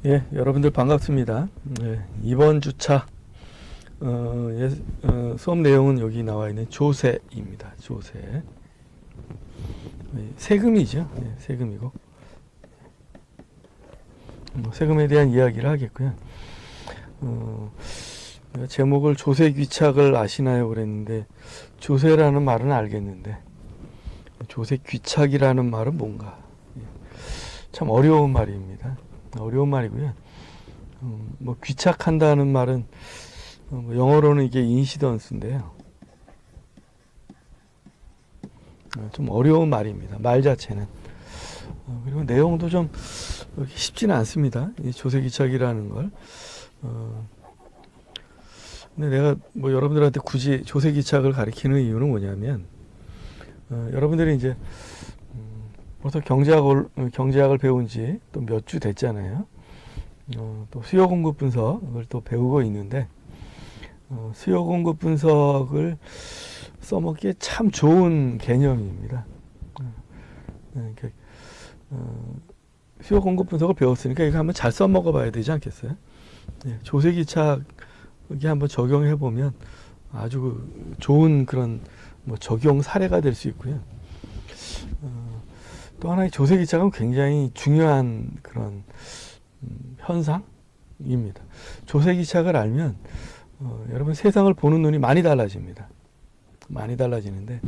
예, 여러분들 반갑습니다. 예, 이번 주차 수업 내용은 여기 나와 있는 조세입니다. 조세. 세금이죠. 예, 세금이고. 세금에 대한 이야기를 하겠고요. 제목을 조세 귀착을 아시나요? 그랬는데 조세라는 말은 알겠는데 조세 귀착이라는 말은 뭔가? 예, 참 어려운 말입니다. 어려운 말이고요. 뭐 귀착한다는 말은 뭐 영어로는 이게 인시던스인데요. 좀 어려운 말입니다. 말 자체는. 그리고 내용도 좀 쉽지는 않습니다. 이 조세귀착이라는 걸. 근데 내가 뭐 여러분들한테 굳이 조세귀착을 가리키는 이유는 뭐냐면, 여러분들이 이제 벌써 경제학을 배운 지 또 몇 주 됐잖아요. 또 수요 공급 분석을 또 배우고 있는데, 수요 공급 분석을 써먹기에 참 좋은 개념입니다. 수요 공급 분석을 배웠으니까 이거 한번 잘 써먹어 봐야 되지 않겠어요? 조세기착이 한번 적용해 보면 아주 좋은 그런 뭐 적용 사례가 될 수 있고요. 또 하나의 조세기착은 굉장히 중요한 그런 현상입니다. 조세기착을 알면 여러분 세상을 보는 눈이 많이 달라집니다. 많이 달라지는데,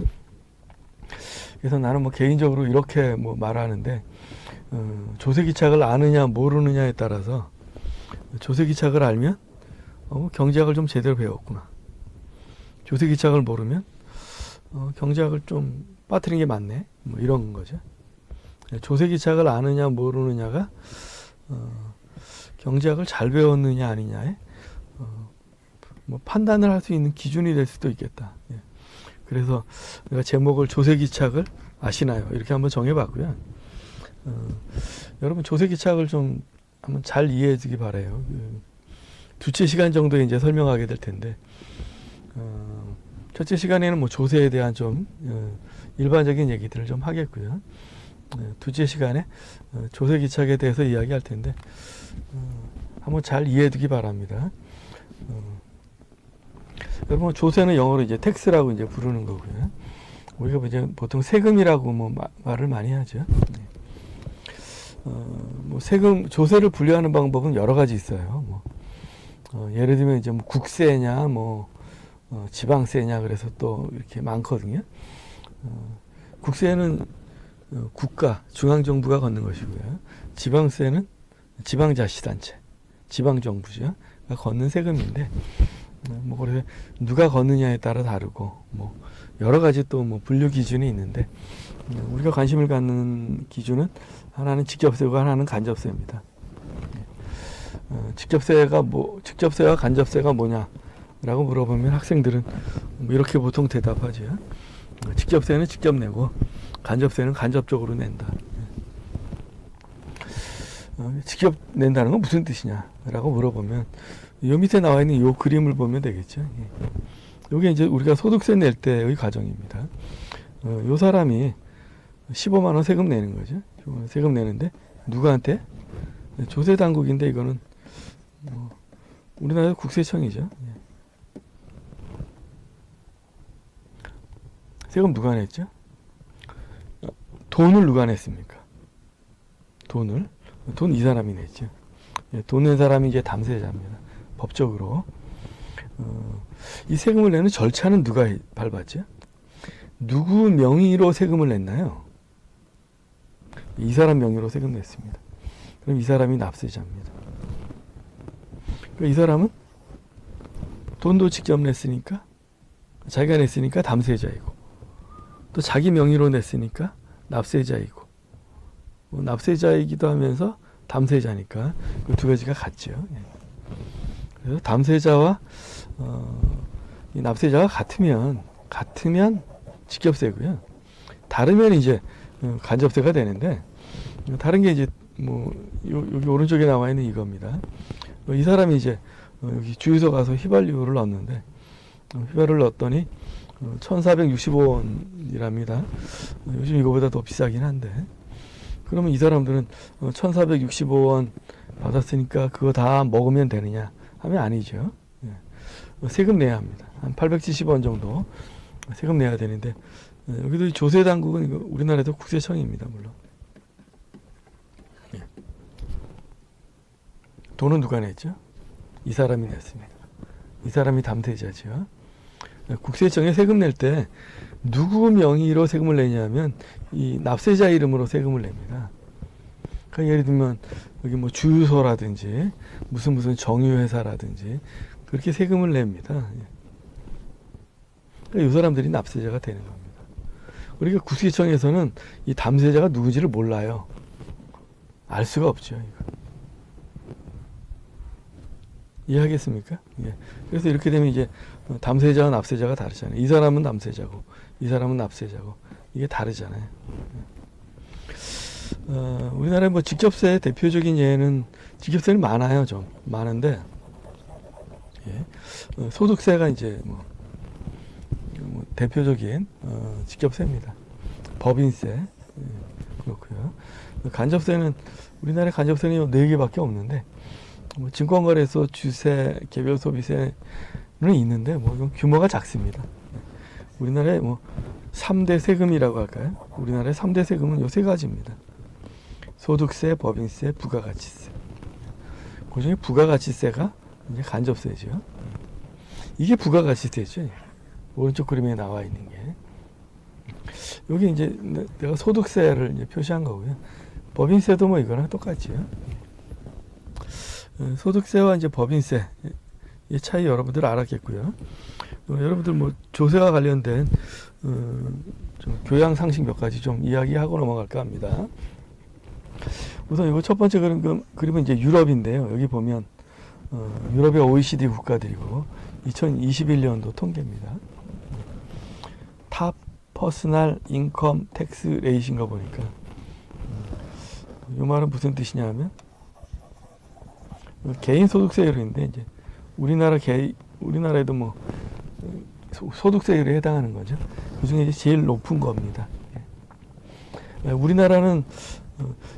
그래서 나는 뭐 개인적으로 이렇게 뭐 말하는데, 조세기착을 아느냐 모르느냐에 따라서 조세기착을 알면 경제학을 좀 제대로 배웠구나. 조세기착을 모르면 경제학을 좀 빠뜨린 게 맞네. 뭐 이런 거죠. 조세기착을 아느냐 모르느냐가 경제학을 잘 배웠느냐 아니냐에 뭐 판단을 할 수 있는 기준이 될 수도 있겠다. 그래서 내가 제목을 조세기착을 아시나요? 이렇게 한번 정해봤고요. 여러분 조세기착을 좀 한번 잘 이해해 주기 바라요. 두째 시간 정도에 이제 설명하게 될 텐데, 첫째 시간에는 뭐 조세에 대한 좀 일반적인 얘기들을 좀 하겠고요. 두째 시간에 조세기착에 대해서 이야기할 텐데, 한번 잘 이해해 두기 바랍니다. 여러분 조세는 영어로 이제 텍스라고 이제 부르는 거고요. 우리가 이제 보통 세금이라고 뭐 말을 많이 하죠. 뭐 세금 조세를 분류하는 방법은 여러 가지 있어요. 뭐 예를 들면 이제 뭐 국세냐 뭐 지방세냐 그래서 또 이렇게 많거든요. 국세는 국가 중앙 정부가 걷는 것이고요. 지방세는 지방자치단체 지방 정부죠. 걷는 세금인데, 뭐 그래서 누가 걷느냐에 따라 다르고 뭐 여러 가지 또 뭐 분류 기준이 있는데, 우리가 관심을 갖는 기준은 하나는 직접세고 하나는 간접세입니다. 직접세와 간접세가 뭐냐라고 물어보면 학생들은 뭐 이렇게 보통 대답하죠. 직접세는 직접 내고 간접세는 간접적으로 낸다. 직접 낸다는 건 무슨 뜻이냐라고 물어보면 요 밑에 나와 있는 요 그림을 보면 되겠죠. 요게 이제 우리가 소득세 낼 때의 과정입니다. 요 사람이 15만 원 세금 내는 거죠. 세금 내는데 누구한테? 조세 당국인데 이거는 우리나라 국세청이죠. 세금 누가 냈죠? 돈을 누가 냈습니까? 돈 이 사람이 냈죠. 돈 낸 사람이 이제 담세자입니다. 법적으로. 이 세금을 내는 절차는 누가 밟았죠? 누구 명의로 세금을 냈나요? 이 사람 명의로 세금 냈습니다. 그럼 이 사람이 납세자입니다. 이 사람은 돈도 직접 냈으니까, 자기가 냈으니까 담세자이고, 또 자기 명의로 냈으니까 납세자이고, 납세자이기도 하면서 담세자니까 그 두 가지가 같죠. 그래서 담세자와 이 납세자가 같으면 직접세고요. 다르면 이제 간접세가 되는데, 다른 게 이제 뭐 여기 오른쪽에 나와 있는 이겁니다. 이 사람이 이제 여기 주유소 가서 휘발유를 넣었는데, 휘발유를 넣었더니 1,465원이랍니다. 요즘 이거보다 더 비싸긴 한데, 그러면 이 사람들은 1,465원 받았으니까 그거 다 먹으면 되느냐 하면 아니죠. 예. 세금 내야 합니다. 한 870원 정도 세금 내야 되는데, 여기도 이 조세 당국은 이거 우리나라에도 국세청입니다. 물론. 예. 돈은 누가 냈죠? 이 사람이 냈습니다. 이 사람이 담대자죠. 국세청에 세금 낼 때 누구 명의로 세금을 내냐면 이 납세자 이름으로 세금을 냅니다. 그러니까 예를 들면 여기 뭐 주유소라든지 무슨 정유회사라든지 그렇게 세금을 냅니다. 그러니까 이 사람들이 납세자가 되는 겁니다. 그러니까 국세청에서는 이 담세자가 누군지를 몰라요. 알 수가 없죠. 이거. 이해하겠습니까? 예. 그래서 이렇게 되면 이제 담세자와 납세자가 다르잖아요. 이 사람은 담세자고 이 사람은 납세자고 이게 다르잖아요. 우리나라의 뭐 직접세 대표적인 예는 직접세는 많아요. 좀 많은데, 예. 소득세가 이제 뭐 대표적인 직접세입니다. 법인세, 예. 그렇고요. 간접세는 우리나라의 간접세는 4개밖에 없는데, 뭐 증권거래소, 주세, 개별소비세는 있는데 뭐 이건 규모가 작습니다. 우리나라의 뭐 3대 세금이라고 할까요? 우리나라의 3대 세금은 요 3가지입니다. 소득세, 법인세, 부가가치세. 그중에 부가가치세가 이제 간접세죠. 이게 부가가치세죠. 오른쪽 그림에 나와 있는 게. 여기 이제 내가 소득세를 이제 표시한 거고요. 법인세도 뭐 이거랑 똑같지요. 소득세와 이제 법인세 이 차이 여러분들 알았겠고요. 여러분들 뭐 조세와 관련된 좀 교양 상식 몇 가지 좀 이야기하고 넘어갈까 합니다. 우선 이거 첫 번째 그림은 이제 유럽인데요. 여기 보면 유럽의 OECD 국가들이고 2021년도 통계입니다. 탑 퍼스널 인컴 텍스 레이트인 거 보니까 이 말은 무슨 뜻이냐면 개인 소득세율인데 이제 우리나라에도 뭐 소득세율에 해당하는 거죠. 그 중에 이제 제일 높은 겁니다. 우리나라는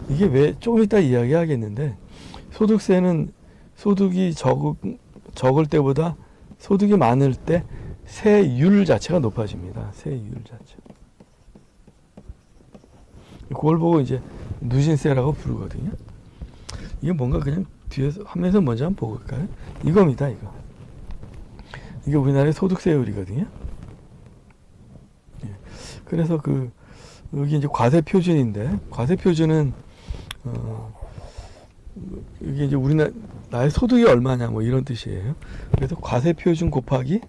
이게 왜 조금 이따 이야기하겠는데 소득세는 소득이 적을 때보다 소득이 많을 때 세율 자체가 높아집니다. 세율 자체. 그걸 보고 이제 누진세라고 부르거든요. 이게 뭔가 그냥 뒤에서 화면에서 먼저 한번 보고 볼까요? 이겁니다. 이게 우리나라의 소득세율이거든요. 예. 그래서 여기 이제 과세 표준인데 과세 표준은 이게 이제 나의 소득이 얼마냐 뭐 이런 뜻이에요. 그래서 과세 표준 곱하기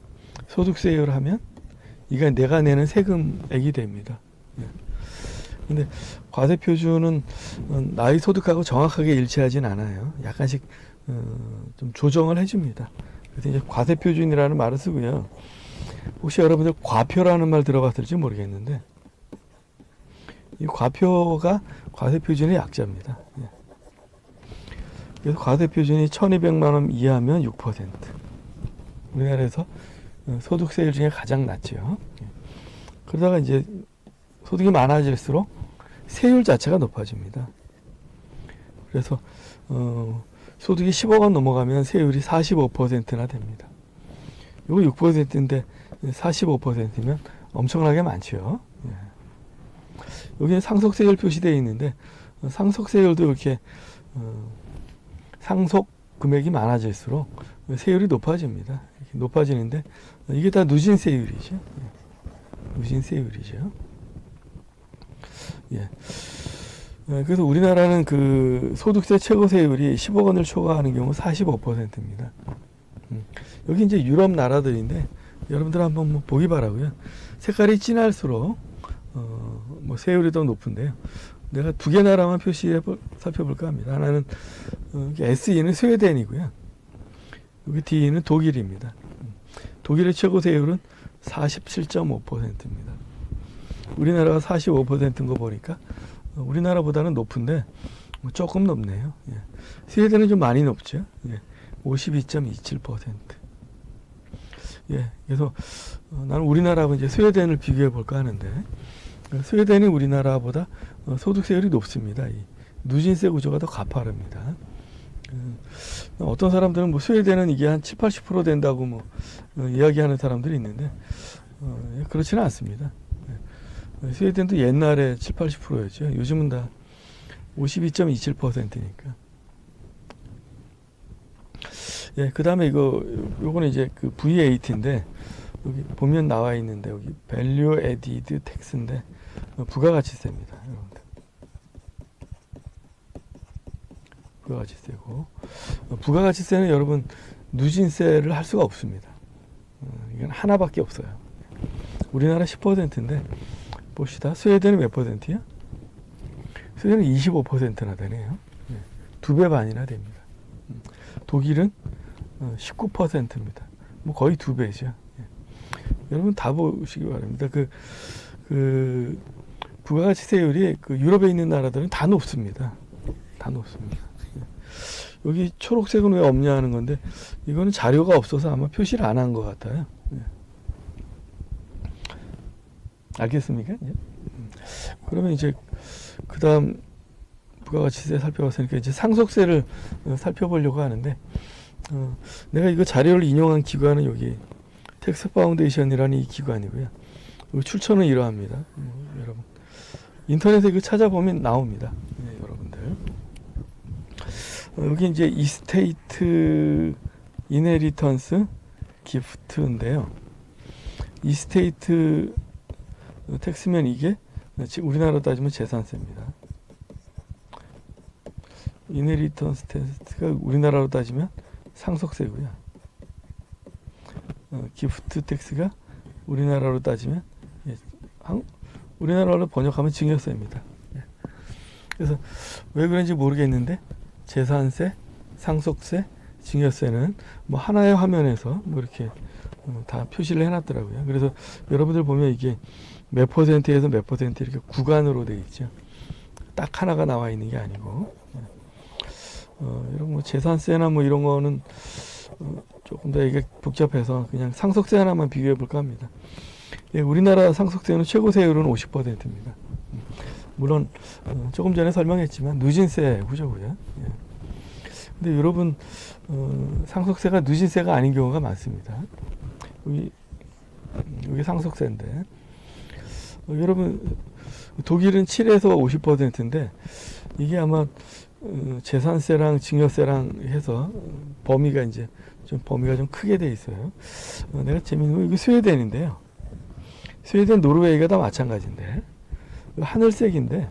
소득세율 하면 이게 내가 내는 세금액이 됩니다. 예. 근데 과세 표준은 나의 소득하고 정확하게 일치하진 않아요. 약간씩 좀 조정을 해줍니다. 그래서 이제 과세 표준이라는 말을 쓰고요. 혹시 여러분들 과표라는 말 들어봤을지 모르겠는데 이 과표가 과세 표준의 약자입니다. 예. 그래서 과세 표준이 1,200만 원 이하면 6%. 우리나라에서 소득세율 중에 가장 낮죠. 예. 그러다가 이제 소득이 많아질수록 세율 자체가 높아집니다. 그래서 소득이 10억 원 넘어가면 세율이 45%나 됩니다. 이거 6%인데 45%면 엄청나게 많죠. 예. 여기는 상속세율 표시되어 있는데 상속세율도 이렇게 상속 금액이 많아질수록 세율이 높아집니다. 이렇게 높아지는데 이게 다 누진세율이죠. 예. 누진세율이죠. 예. 그래서 우리나라는 그 소득세 최고세율이 10억 원을 초과하는 경우 45%입니다. 여기 이제 유럽 나라들인데 여러분들 한번 뭐 보기 바라고요. 색깔이 진할수록 뭐 세율이 더 높은데요. 내가 2개 나라만 살펴볼까 합니다. 하나는 SE는 스웨덴이고요. 여기 D는 독일입니다. 독일의 최고세율은 47.5%입니다. 우리나라가 45%인 거 보니까 우리나라보다는 높은데 조금 높네요. 예. 스웨덴은 좀 많이 높죠. 예. 52.27%. 예. 그래서 나는 우리나라하고 이제 스웨덴을 비교해 볼까 하는데 스웨덴이 우리나라보다 소득세율이 높습니다. 이 누진세 구조가 더 가파릅니다. 어떤 사람들은 뭐 스웨덴은 이게 한 7, 80% 된다고 뭐 이야기하는 사람들이 있는데 그렇지는 않습니다. 스웨덴도 옛날에 7, 80%였죠. 요즘은 다 52.27%니까. 예, 그 다음에 요거는 이제 그 V8인데, 여기 보면 나와 있는데, 여기 Value Added Tax인데, 부가가치세입니다. 여러분들. 부가가치세고. 부가가치세는 여러분, 누진세를 할 수가 없습니다. 이건 하나밖에 없어요. 우리나라 10%인데, 봅시다. 스웨덴은 몇 퍼센트야? 스웨덴은 25%나 되네요. 예, 2배 반이나 됩니다. 독일은 19%입니다. 뭐 거의 2배죠. 예. 여러분 다 보시기 바랍니다. 그 부가가치세율이 그 유럽에 있는 나라들은 다 높습니다. 다 높습니다. 예. 여기 초록색은 왜 없냐 하는 건데, 이거는 자료가 없어서 아마 표시를 안 한 것 같아요. 예. 알겠습니까? 예. 그러면 이제 그 다음 부가가치세 살펴봤으니까 이제 상속세를 살펴보려고 하는데, 내가 이거 자료를 인용한 기관은 여기 텍스 파운데이션이라는 이 기관이고요. 출처는 이러합니다. 여러분 인터넷에 그 찾아보면 나옵니다. 네, 여러분들 여기 이제 이스테이트 이네리턴스 기프트인데요. 이스테이트 텍스면 이게 지금 우리나라로 따지면 재산세입니다. 이네리턴스 텍스가 우리나라로 따지면 상속세고요. 기프트 텍스가 우리나라로 따지면 우리나라로 번역하면 증여세입니다. 예. 그래서 왜 그런지 모르겠는데 재산세, 상속세, 증여세는 뭐 하나의 화면에서 뭐 이렇게 다 표시를 해놨더라고요. 그래서 여러분들 보면 이게 몇 퍼센트에서 몇 퍼센트 이렇게 구간으로 돼 있죠. 딱 하나가 나와 있는 게 아니고. 이런 뭐 재산세나 뭐 이런 거는 조금 더 이게 복잡해서 그냥 상속세 하나만 비교해 볼까 합니다. 예, 우리나라 상속세는 최고 세율은 50%입니다. 물론 조금 전에 설명했지만 누진세 구조고요. 예. 근데 여러분 상속세가 누진세가 아닌 경우가 많습니다. 여기 상속세인데 여러분 독일은 7에서 50%인데 이게 아마 재산세랑 증여세랑 해서 범위가 이제 좀 크게 돼 있어요. 내가 재밌는 거 이거 스웨덴인데요. 스웨덴, 노르웨이가 다 마찬가지인데 하늘색인데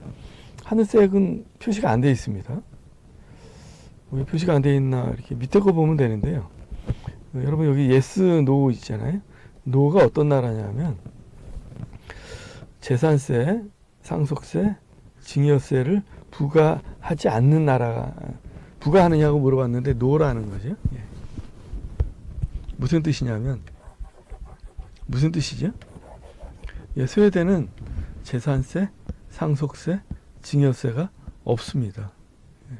하늘색은 표시가 안 돼 있습니다. 왜 표시가 안 돼 있나 이렇게 밑에 거 보면 되는데요. 여러분 여기 yes, no 있잖아요. no가 어떤 나라냐면 재산세, 상속세, 증여세를 부과하지 않는 나라가 부과하느냐고 물어봤는데 no라는 거죠. 예. 무슨 뜻이냐면 무슨 뜻이죠? 예, 스웨덴은 재산세, 상속세, 증여세가 없습니다. 예.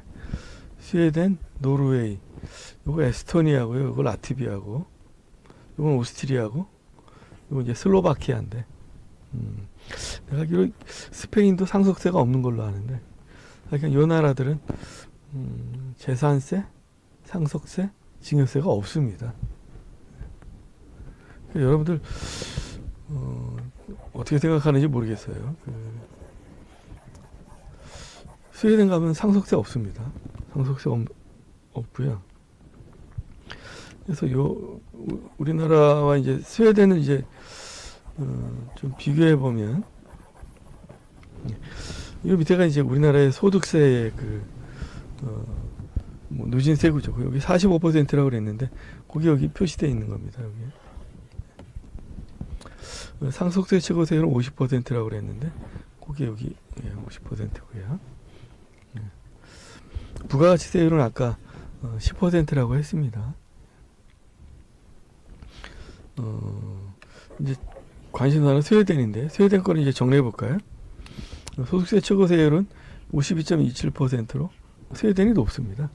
스웨덴, 노르웨이, 요거 에스토니아고요. 요거 라트비아고, 요건 오스트리아고, 요거 이제 슬로바키아인데, 내가 알기로 스페인도 상속세가 없는 걸로 아는데, 그러니까 요 나라들은 재산세, 상속세, 증여세가 없습니다. 그러니까 여러분들 어떻게 생각하는지 모르겠어요. 스웨덴 가면 상속세 없습니다. 상속세 없고요. 그래서 우리나라와 이제 스웨덴은 이제 좀 비교해 보면 이 밑에가 이제 우리나라의 소득세의 뭐 누진세 구조. 여기 45%라고 그랬는데 거기 여기 표시되어 있는 겁니다. 여기. 상속세 최고세율은 50%라고 그랬는데 거기 여기 50%고요. 부가가치세율은 아까 10%라고 했습니다. 이제 관심사는 스웨덴인데 스웨덴 거는 이제 정리해 볼까요? 소득세 최고세율은 52.27%로 스웨덴이 높습니다.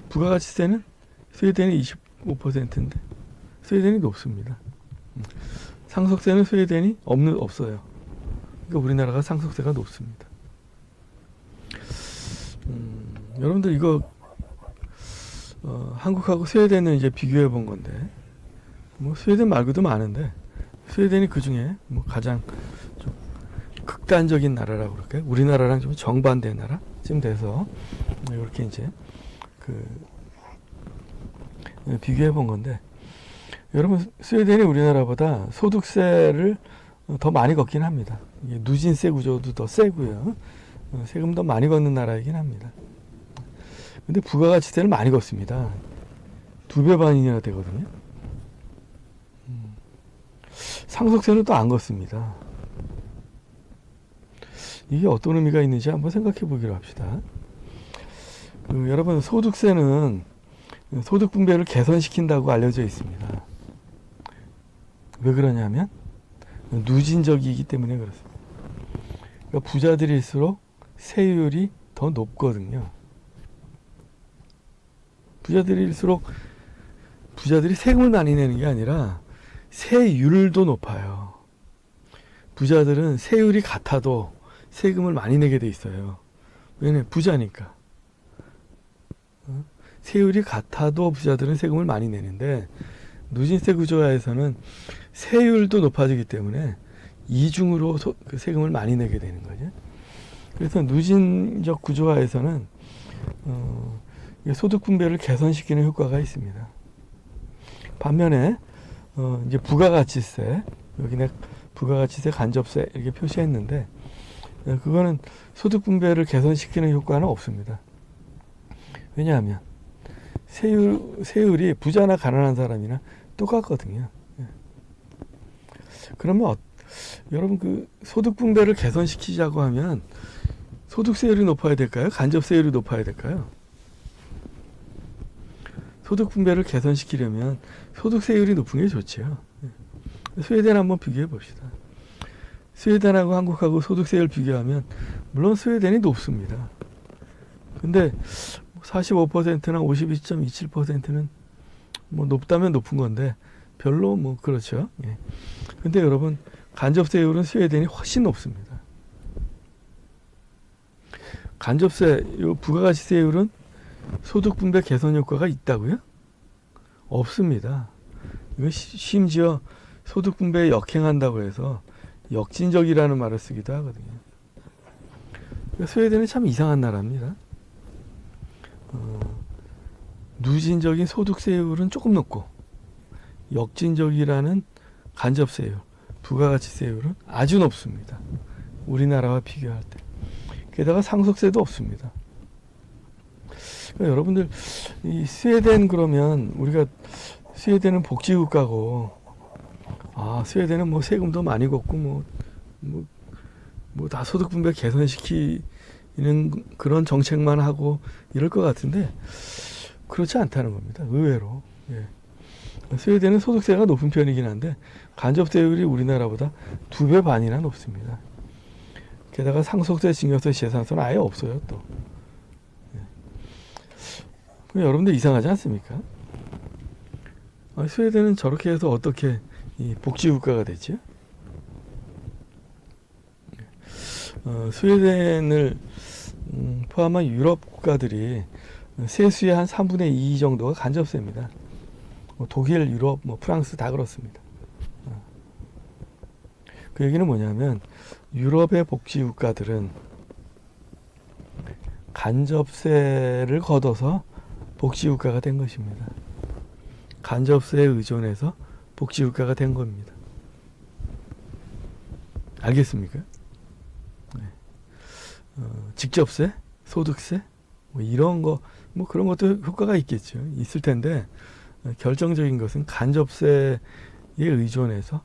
부가가치세는 스웨덴이 25%인데 스웨덴이 높습니다. 상속세는 스웨덴이 없어요. 그러니까 우리나라가 상속세가 높습니다. 여러분들 이거 한국하고 스웨덴을 이제 비교해 본 건데, 뭐 스웨덴 말고도 많은데 스웨덴이 그 중에 뭐 가장 좀 극단적인 나라라고 그럴까요? 우리나라랑 좀 정반대 나라쯤 돼서 이렇게 이제 비교해 본 건데, 여러분 스웨덴이 우리나라보다 소득세를 더 많이 걷긴 합니다. 이게 누진세 구조도 더 세고요. 세금 더 많이 걷는 나라이긴 합니다. 근데 부가가치세를 많이 걷습니다. 2배 반이나 되거든요. 상속세는 또 안 걷습니다. 이게 어떤 의미가 있는지 한번 생각해 보기로 합시다. 여러분 소득세는 소득 분배를 개선시킨다고 알려져 있습니다. 왜 그러냐면 누진적이기 때문에 그렇습니다. 그러니까 부자들일수록 세율이 더 높거든요. 부자들일수록 부자들이 세금을 많이 내는 게 아니라 세율도 높아요. 부자들은 세율이 같아도 세금을 많이 내게 돼 있어요. 왜냐면 부자니까. 세율이 같아도 부자들은 세금을 많이 내는데, 누진세 구조화에서는 세율도 높아지기 때문에 이중으로 그 세금을 많이 내게 되는 거죠. 그래서 누진적 구조화에서는 소득 분배를 개선시키는 효과가 있습니다. 반면에 이제 부가가치세, 여기 내 부가가치세, 간접세 이렇게 표시했는데, 그거는 소득 분배를 개선시키는 효과는 없습니다. 왜냐하면 세율이 부자나 가난한 사람이나 똑같거든요. 그러면 여러분 그 소득 분배를 개선시키자고 하면 소득세율이 높아야 될까요? 간접세율이 높아야 될까요? 소득 분배를 개선시키려면 소득세율이 높은 게 좋죠. 스웨덴 한번 비교해 봅시다. 스웨덴하고 한국하고 소득세율 비교하면 물론 스웨덴이 높습니다. 근데 45%나 52.27%는 뭐 높다면 높은 건데 별로 뭐 그렇죠. 예. 근데 여러분 간접세율은 스웨덴이 훨씬 높습니다. 간접세, 요 부가가치세율은 소득 분배 개선 효과가 있다고요? 없습니다. 이거 심지어 소득 분배에 역행한다고 해서 역진적이라는 말을 쓰기도 하거든요. 스웨덴은 참 이상한 나라입니다. 누진적인 소득세율은 조금 높고 역진적이라는 간접세율, 부가가치세율은 아주 높습니다. 우리나라와 비교할 때. 게다가 상속세도 없습니다. 그러니까 여러분들 이 스웨덴 그러면 우리가 스웨덴은 복지국가고, 스웨덴은 뭐 세금도 많이 걷고 뭐 다 소득 분배 개선시키는 그런 정책만 하고 이럴 것 같은데 그렇지 않다는 겁니다. 의외로. 예. 스웨덴은 소득세가 높은 편이긴 한데 간접세율이 우리나라보다 2배 반이나 높습니다. 게다가 상속세, 증여세, 재산세는 아예 없어요 또. 예. 여러분들 이상하지 않습니까? 스웨덴은 저렇게 해서 어떻게 이 복지국가가 됐죠? 스웨덴을 포함한 유럽 국가들이 세수의 한 3분의 2 정도가 간접세입니다. 독일, 유럽, 프랑스 다 그렇습니다. 그 얘기는 뭐냐면 유럽의 복지 국가들은 간접세를 걷어서 복지 국가가 된 것입니다. 간접세에 의존해서 복지 국가가 된 겁니다. 알겠습니까? 네. 직접세, 소득세, 이런 거, 그런 것도 효과가 있겠죠. 있을 텐데, 결정적인 것은 간접세에 의존해서,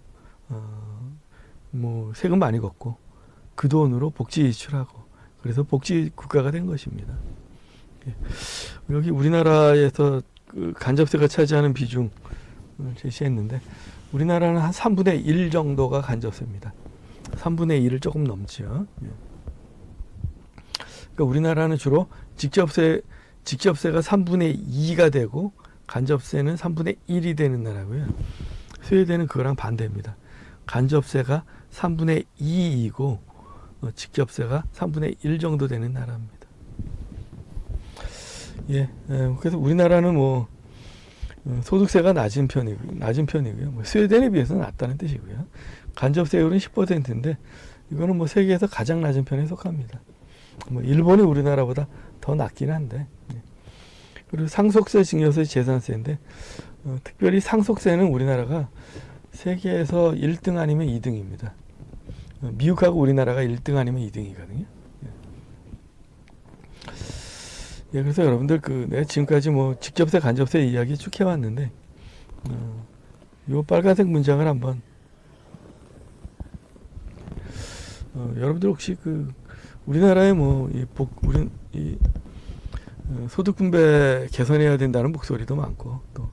세금 많이 걷고, 그 돈으로 복지 지출하고, 그래서 복지 국가가 된 것입니다. 여기 우리나라에서 그 간접세가 차지하는 비중을 제시했는데, 우리나라는 한 3분의 1 정도가 간접세입니다. 3분의 1을 조금 넘죠. 그러니까 우리나라는 주로 직접세가 3분의 2가 되고 간접세는 3분의 1이 되는 나라고요. 스웨덴은 그거랑 반대입니다. 간접세가 3분의 2이고 직접세가 3분의 1 정도 되는 나라입니다. 그래서 우리나라는 소득세가 낮은 편이고요. 스웨덴에 비해서는 낮다는 뜻이고요. 간접세율은 10%인데 이거는 세계에서 가장 낮은 편에 속합니다. 일본이 우리나라보다 더 낮긴 한데. 그리고 상속세, 증여세, 재산세인데 특별히 상속세는 우리나라가 세계에서 1등 아니면 2등입니다. 미국하고 우리나라가 1등 아니면 2등이거든요. 그래서 여러분들 내가 지금까지 직접세, 간접세 이야기 쭉 해왔는데 요 빨간색 문장을 한번 여러분들 혹시 우리나라에 소득 분배 개선해야 된다는 목소리도 많고 또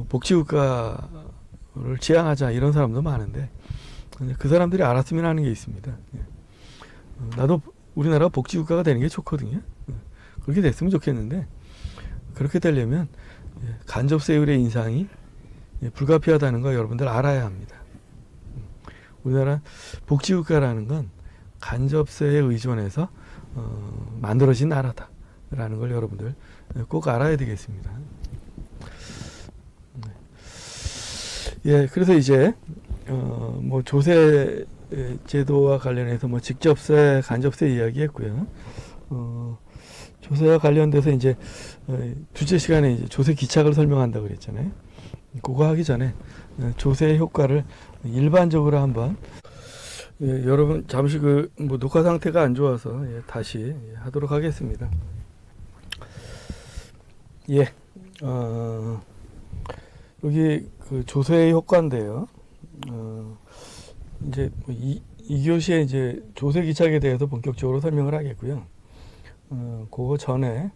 복지국가를 지향하자 이런 사람도 많은데 그 사람들이 알았으면 하는 게 있습니다. 나도 우리나라가 복지국가가 되는 게 좋거든요. 그렇게 됐으면 좋겠는데 그렇게 되려면 간접세율의 인상이 불가피하다는 거 여러분들 알아야 합니다. 우리나라 복지국가라는 건 간접세에 의존해서 만들어진 나라다라는 걸 여러분들 꼭 알아야 되겠습니다. 그래서 이제 조세 제도와 관련해서 직접세, 간접세 이야기했고요. 조세와 관련돼서 이제 둘째 시간에 이제 조세 기착을 설명한다고 그랬잖아요. 그거 하기 전에 조세의 효과를 일반적으로 한번 여러분 잠시 녹화 상태가 안 좋아서 다시 하도록 하겠습니다. 여기 조세의 효과인데요. 이제 이 교시에 이제 조세 기착에 대해서 본격적으로 설명을 하겠고요. 그거 전에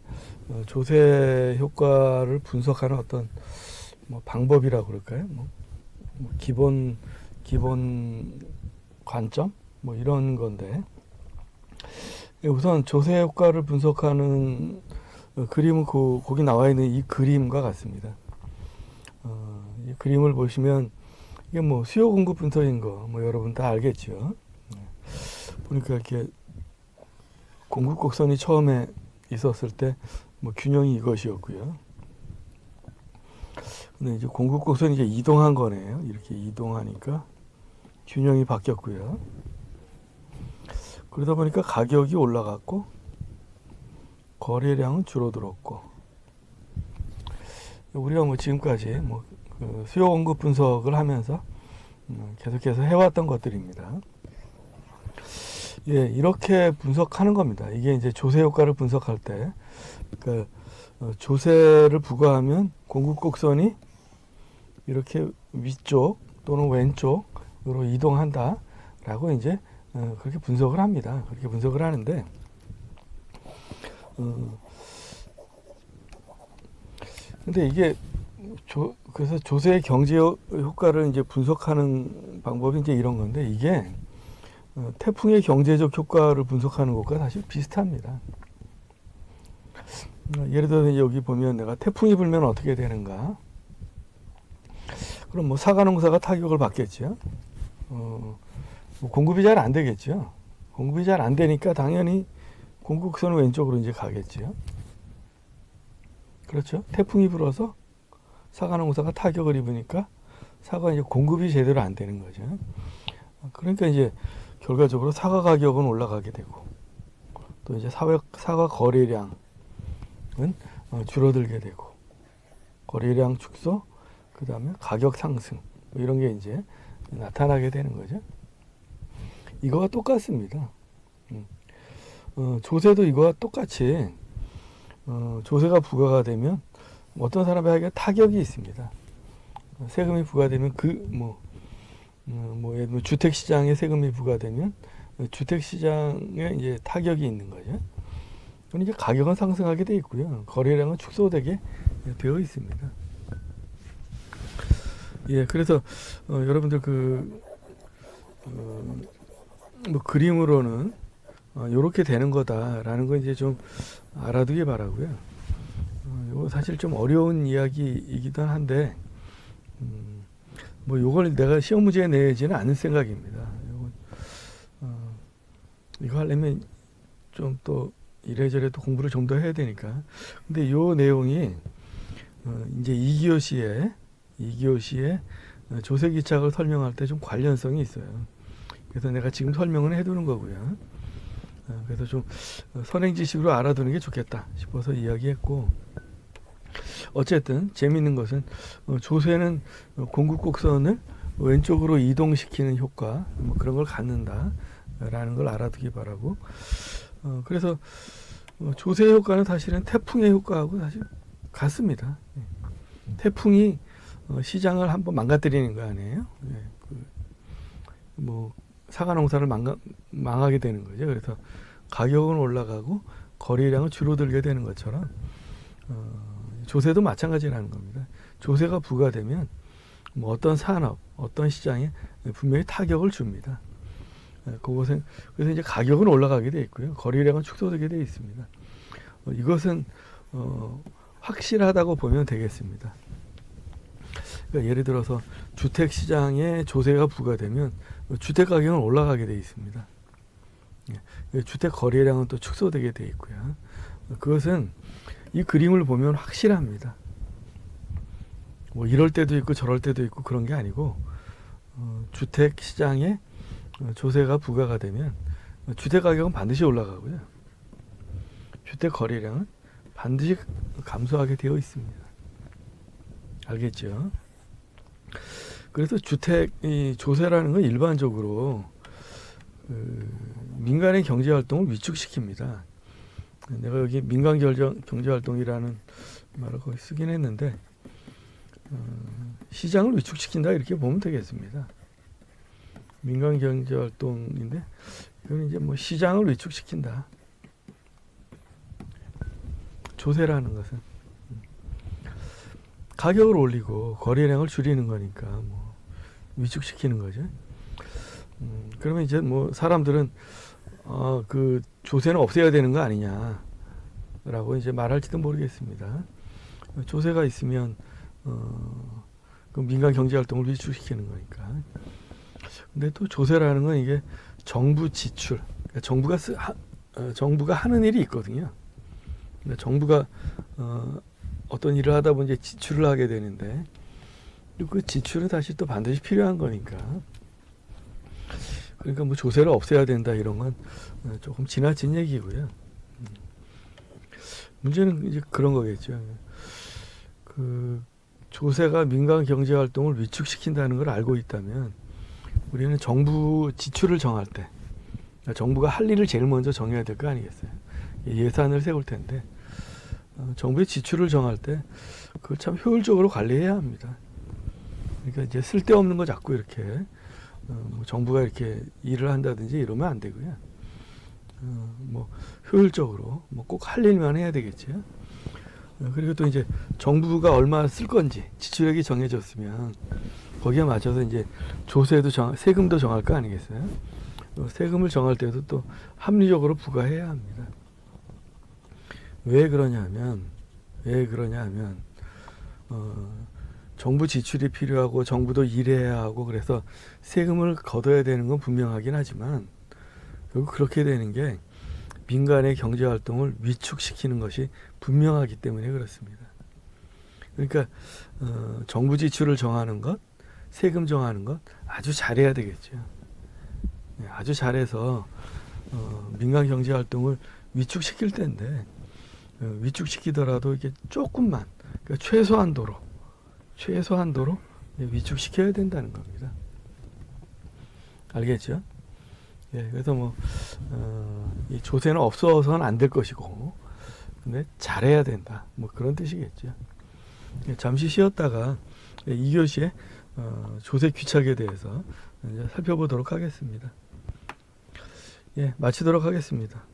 조세 효과를 분석하는 어떤 방법이라고 그럴까요? 기본 관점 이런 건데 우선 조세 효과를 분석하는 그림은 거기 나와 있는 이 그림과 같습니다. 이 그림을 보시면 이게 수요 공급 분석인 거 여러분 다 알겠죠. 보니까 이렇게 공급 곡선이 처음에 있었을 때 균형이 이것이었고요. 근데 이제 공급 곡선이 이제 이동한 거네요. 이렇게 이동하니까 균형이 바뀌었고요. 그러다 보니까 가격이 올라갔고 거래량은 줄어들었고 우리가 지금까지 수요 공급 분석을 하면서 계속해서 해왔던 것들입니다. 이렇게 분석하는 겁니다. 이게 이제 조세 효과를 분석할 때, 조세를 부과하면 공급 곡선이 이렇게 위쪽 또는 왼쪽으로 이동한다라고 이제 그렇게 분석을 합니다. 그렇게 분석을 하는데, 근데 이게 그래서 조세의 경제 효과를 이제 분석하는 방법이 이제 이런 건데 이게 태풍의 경제적 효과를 분석하는 것과 사실 비슷합니다. 예를 들어서 여기 보면 내가 태풍이 불면 어떻게 되는가? 그럼 사과 농사가 타격을 받겠죠. 공급이 잘 안 되겠죠. 공급이 잘 안 되니까 당연히 공급선은 왼쪽으로 이제 가겠죠. 그렇죠. 태풍이 불어서 사과 농사가 타격을 입으니까 사과 이제 공급이 제대로 안 되는 거죠. 그러니까 이제 결과적으로 사과 가격은 올라가게 되고 또 이제 사과 거래량은 줄어들게 되고 거래량 축소, 그 다음에 가격 상승 이런 게 이제 나타나게 되는 거죠. 이거와 똑같습니다. 조세도 이거와 똑같이 조세가 부과가 되면 어떤 사람에게 타격이 있습니다. 세금이 부과되면 예를 들면 주택 시장에 세금이 부과되면 주택 시장에 이제 타격이 있는 거죠. 그럼 이제 가격은 상승하게 돼 있고요. 거래량은 축소되게 되어 있습니다. 그래서 여러분들 그림으로는 이렇게 되는 거다라는 거 이제 좀 알아두기 바라고요. 이거 사실 좀 어려운 이야기이기도 한데 요걸 내가 시험 문제에 내지는 않을 생각입니다. 이거 하려면 좀 또 이래저래 또 공부를 좀 더 해야 되니까. 근데 요 내용이 이제 이기호시의 조세기착을 설명할 때 좀 관련성이 있어요. 그래서 내가 지금 설명은 해두는 거고요. 그래서 좀 선행지식으로 알아두는 게 좋겠다 싶어서 이야기했고, 어쨌든 재미있는 것은 조세는 공급곡선을 왼쪽으로 이동시키는 효과, 뭐 그런 걸 갖는다라는 걸 알아두기 바라고. 그래서 조세 효과는 사실은 태풍의 효과하고 사실 같습니다. 태풍이 시장을 한번 망가뜨리는 거 아니에요? 뭐 사과 농사를 망하게 되는 거죠. 그래서 가격은 올라가고 거래량은 줄어들게 되는 것처럼 조세도 마찬가지라는 겁니다. 조세가 부과되면 뭐 어떤 산업, 어떤 시장에 분명히 타격을 줍니다. 그것은 그래서 이제 가격은 올라가게 돼 있고요. 거래량은 축소되게 돼 있습니다. 이것은 확실하다고 보면 되겠습니다. 그러니까 예를 들어서 주택 시장에 조세가 부과되면 주택 가격은 올라가게 돼 있습니다. 주택 거래량은 또 축소되게 돼 있고요. 그것은 이 그림을 보면 확실합니다. 뭐 이럴 때도 있고 저럴 때도 있고 그런 게 아니고, 주택 시장에 조세가 부과가 되면 주택 가격은 반드시 올라가고요. 주택 거래량은 반드시 감소하게 되어 있습니다. 알겠죠? 그래서 주택 조세라는 건 일반적으로 민간의 경제 활동을 위축시킵니다. 내가 여기 민간 경제 활동이라는 말을 거기 쓰긴 했는데, 시장을 위축시킨다 이렇게 보면 되겠습니다. 민간 경제 활동인데 이건 이제 뭐 시장을 위축시킨다. 조세라는 것은 가격을 올리고 거래량을 줄이는 거니까 뭐 위축시키는 거죠. 그러면 이제 뭐 사람들은 그 조세는 없애야 되는 거 아니냐라고 이제 말할지도 모르겠습니다. 조세가 있으면 그 민간 경제 활동을 위축시키는 거니까. 근데 또 조세라는 건 이게 정부 지출, 그러니까 정부가 하는 일이 있거든요. 그러니까 정부가 어떤 일을 하다 보니 이제 지출을 하게 되는데, 그 지출은 다시 또 반드시 필요한 거니까. 그러니까 뭐 조세를 없애야 된다 이런 건 조금 지나친 얘기고요. 문제는 이제 그런 거겠죠. 그 조세가 민간 경제 활동을 위축시킨다는 걸 알고 있다면 우리는 정부 지출을 정할 때 정부가 할 일을 제일 먼저 정해야 될 거 아니겠어요? 예산을 세울 텐데 정부의 지출을 정할 때 그걸 참 효율적으로 관리해야 합니다. 그러니까 이제 쓸데없는 거 자꾸 이렇게 뭐 정부가 이렇게 일을 한다든지 이러면 안 되고요. 뭐 효율적으로 뭐 꼭 할 일만 해야 되겠죠. 그리고 또 이제 정부가 얼마 쓸 건지 지출액이 정해졌으면 거기에 맞춰서 이제 조세도 세금도 정할 거 아니겠어요? 세금을 정할 때도 또 합리적으로 부과해야 합니다. 왜 그러냐면 정부 지출이 필요하고 정부도 일해야 하고 그래서 세금을 걷어야 되는 건 분명하긴 하지만 결국 그렇게 되는 게 민간의 경제 활동을 위축시키는 것이 분명하기 때문에 그렇습니다. 그러니까 정부 지출을 정하는 것, 세금 정하는 것 아주 잘해야 되겠죠. 아주 잘해서 민간 경제 활동을 위축시킬 텐데 위축시키더라도 이게 조금만, 그러니까 최소한도로 위축시켜야 된다는 겁니다. 알겠죠? 예, 그래서 뭐 이 조세는 없어서는 안 될 것이고, 근데 잘해야 된다. 뭐 그런 뜻이겠죠. 예, 잠시 쉬었다가 2교시에 조세 귀착에 대해서 이제 살펴보도록 하겠습니다. 예, 마치도록 하겠습니다.